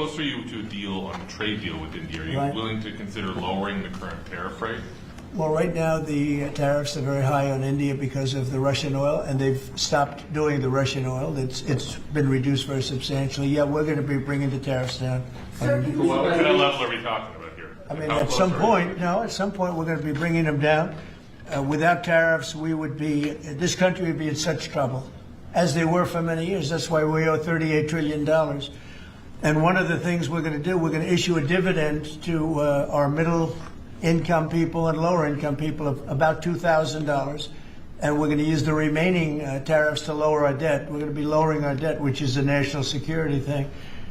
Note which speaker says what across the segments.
Speaker 1: close are you to a deal on a trade deal with India? Are you
Speaker 2: Right.
Speaker 1: willing to consider lowering the current tariff rate?
Speaker 2: Well, right now the tariffs are very high on India because of the Russian oil, and they've stopped doing the Russian oil. It's been reduced very substantially. Yeah, we're going to be bringing the tariffs down.
Speaker 1: What kind of level are we talking about here?
Speaker 2: I mean,
Speaker 1: How
Speaker 2: at
Speaker 1: close
Speaker 2: some
Speaker 1: are we?
Speaker 2: point, at some point we're going to be bringing them down. Without tariffs, this country would be in such trouble, as they were for many years. That's why we owe $38 trillion. And one of the things we're going to do, we're going to issue a dividend to our middle income people and lower income people of about $2,000. And we're going to use the remaining tariffs to lower our debt. We're going to be lowering our debt, which is a national security thing.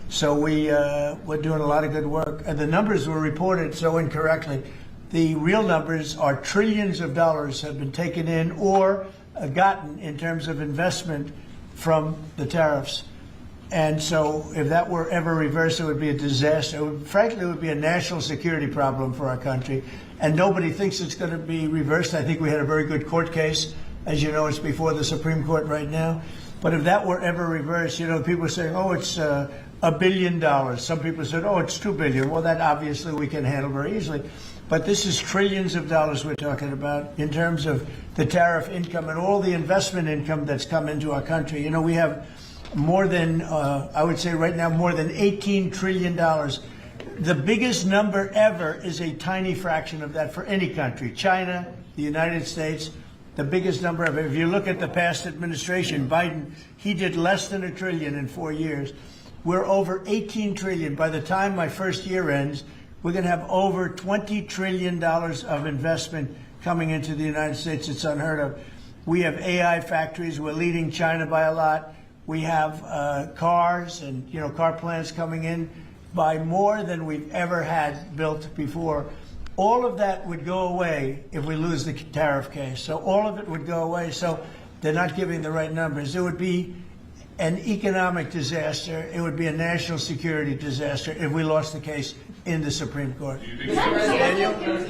Speaker 2: So we're doing a lot of good work. And the numbers were reported so incorrectly. The real numbers are trillions of dollars have been taken in or gotten in terms of investment from the tariffs. And so if that were ever reversed, it would be a disaster. Frankly, it would be a national security problem for our country. And nobody thinks it's going to be reversed. I think we had a very good court case. As you know, it's before the Supreme Court right now. But if that were ever reversed, people are saying, oh, it's $1 billion. Some people said, oh, it's $2 billion. Well, that obviously we can handle very easily. But this is trillions of dollars we're talking about in terms of the tariff income and all the investment income that's come into our country. We have more than, I would say right now, more than $18 trillion. The biggest number ever is a tiny fraction of that for any country. China, the United States, the biggest number ever. If you look at the past administration, Biden, he did less than $1 trillion in 4 years. We're over 18 trillion. By the time my first year ends, we're going to have over $20 trillion of investment coming into the United States. It's unheard of. We have AI factories. We're leading China by a lot. We have cars and car plants coming in by more than we've ever had built before. All of that would go away if we lose the tariff case. So all of it would go away. So they're not giving the right numbers. It would be an economic disaster. It would be a national security disaster if we lost the case in the Supreme Court.
Speaker 1: Do you think